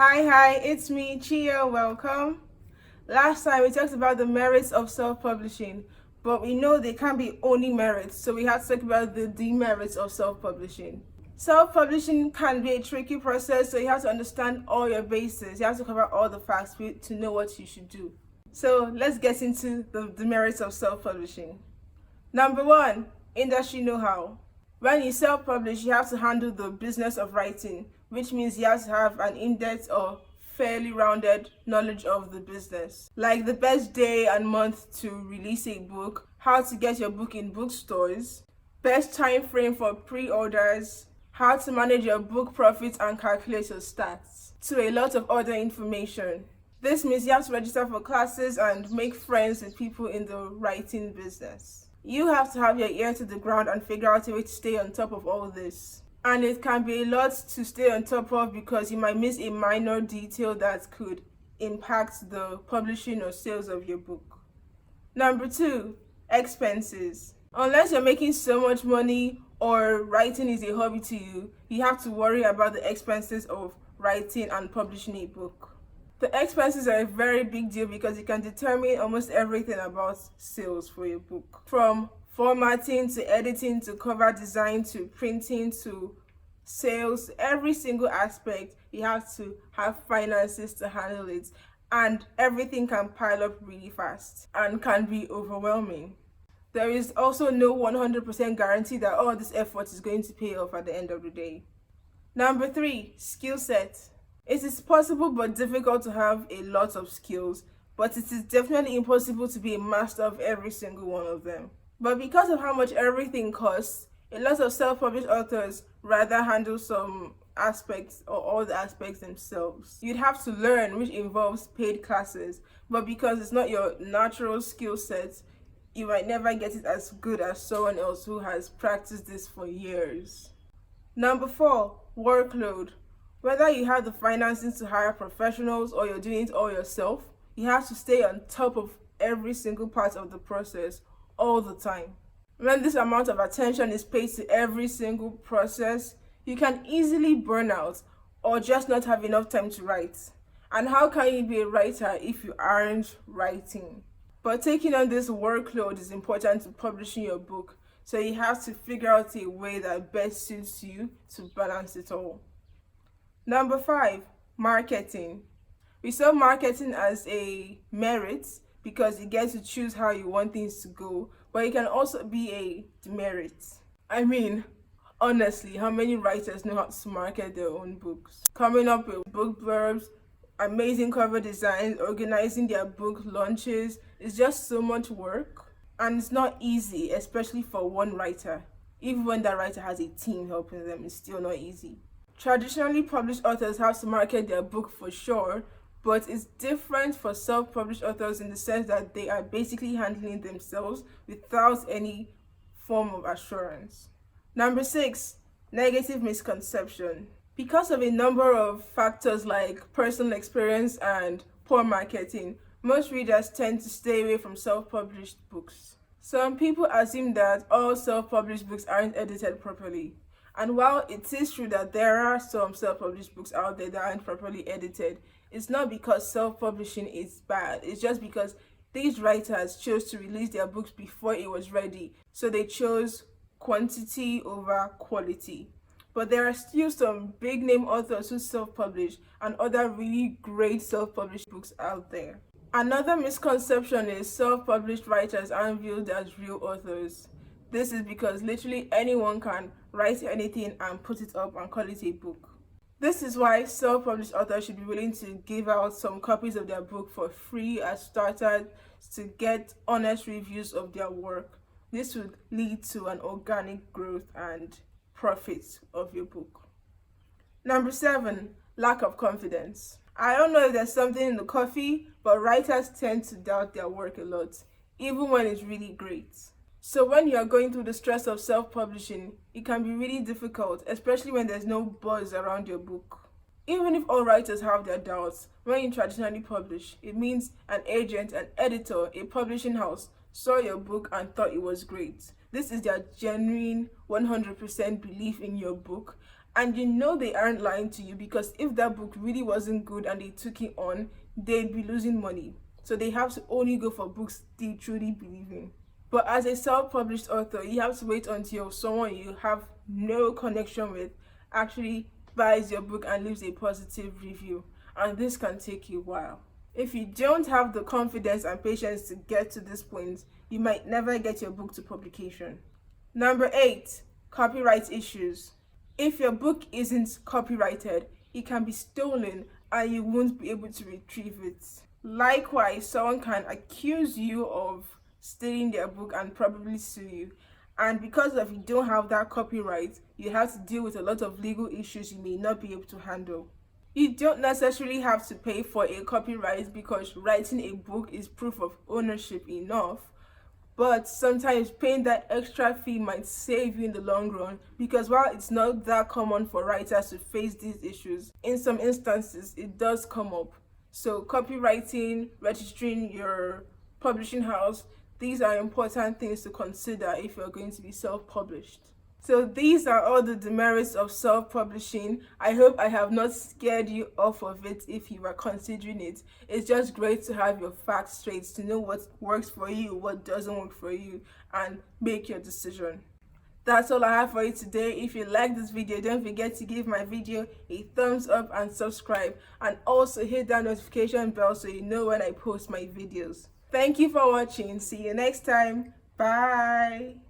Hi, it's me, Chio. Welcome. Last time we talked about the merits of self-publishing, but we know they can't be only merits, so we have to talk about the demerits of self-publishing. Self-publishing can be a tricky process, so you have to understand all your bases. You have to cover all the facts to know what you should do. So let's get into the demerits of self-publishing. Number one, industry know-how. When you self-publish, you have to handle the business of writing, which means you have to have an in-depth or fairly rounded knowledge of the business, like the best day and month to release a book, how to get your book in bookstores, best time frame for pre-orders, how to manage your book profits and calculate your stats, to a lot of other information. This means you have to register for classes and make friends with people in the writing business. You have to have your ear to the ground and figure out a way to stay on top of all this. And it can be a lot to stay on top of because you might miss a minor detail that could impact the publishing or sales of your book. Number two, expenses. Unless you're making so much money or writing is a hobby to you, you have to worry about the expenses of writing and publishing a book. The expenses are a very big deal because it can determine almost everything about sales for your book. From formatting to editing to cover design to printing to sales, every single aspect, you have to have finances to handle it. And everything can pile up really fast and can be overwhelming. There is also no 100% guarantee that all this effort is going to pay off at the end of the day. Number three, skill set. It is possible but difficult to have a lot of skills, but it is definitely impossible to be a master of every single one of them. But because of how much everything costs, a lot of self-published authors rather handle some aspects or all the aspects themselves. You'd have to learn, which involves paid classes, but because it's not your natural skill set, you might never get it as good as someone else who has practiced this for years. Number four, workload. Whether you have the finances to hire professionals or you're doing it all yourself, you have to stay on top of every single part of the process all the time. When this amount of attention is paid to every single process, you can easily burn out or just not have enough time to write. And how can you be a writer if you aren't writing? But taking on this workload is important to publishing your book, so you have to figure out a way that best suits you to balance it all. Number five, marketing. We saw marketing as a merit because you get to choose how you want things to go, but it can also be a demerit. I mean, honestly, how many writers know how to market their own books? Coming up with book blurbs, amazing cover designs, organizing their book launches is just so much work, and it's not easy, especially for one writer. Even when that writer has a team helping them, it's still not easy. Traditionally published authors have to market their book for sure, but it's different for self-published authors in the sense that they are basically handling themselves without any form of assurance. Number six, negative misconception. Because of a number of factors like personal experience and poor marketing, most readers tend to stay away from self-published books. Some people assume that all self-published books aren't edited properly. And while it is true that there are some self-published books out there that aren't properly edited, it's not because self-publishing is bad. It's just because these writers chose to release their books before it was ready. So they chose quantity over quality. But there are still some big name authors who self-publish and other really great self-published books out there. Another misconception is self-published writers aren't viewed as real authors. This is because literally anyone can write anything and put it up and call it a book. This is why self-published authors should be willing to give out some copies of their book for free as starters to get honest reviews of their work. This would lead to an organic growth and profit of your book. Number seven, lack of confidence. I don't know if there's something in the coffee, but writers tend to doubt their work a lot, even when it's really great. So when you're going through the stress of self-publishing, it can be really difficult, especially when there's no buzz around your book. Even if all writers have their doubts, when you traditionally publish, it means an agent, an editor, a publishing house saw your book and thought it was great. This is their genuine 100% belief in your book, And you know they aren't lying to you, because if that book really wasn't good and they took it on, they'd be losing money. So they have to only go for books they truly believe in. But as a self-published author, you have to wait until someone you have no connection with actually buys your book and leaves a positive review. And this can take a while. If you don't have the confidence and patience to get to this point, you might never get your book to publication. Number 8, copyright issues. If your book isn't copyrighted, it can be stolen and you won't be able to retrieve it. Likewise, someone can accuse you of stealing their book and probably sue you. And because of you don't have that copyright, you have to deal with a lot of legal issues you may not be able to handle. You don't necessarily have to pay for a copyright, because writing a book is proof of ownership enough. But sometimes paying that extra fee might save you in the long run, because while it's not that common for writers to face these issues, in some instances it does come up. So copywriting, registering your publishing house, these are important things to consider if you're going to be self-published. So these are all the demerits of self-publishing. I hope I have not scared you off of it if you are considering it. It's just great to have your facts straight, to know what works for you, what doesn't work for you, and make your decision. That's all I have for you today. If you like this video, don't forget to give my video a thumbs up and subscribe, and also hit that notification bell so you know when I post my videos. Thank you for watching. See you next time. Bye.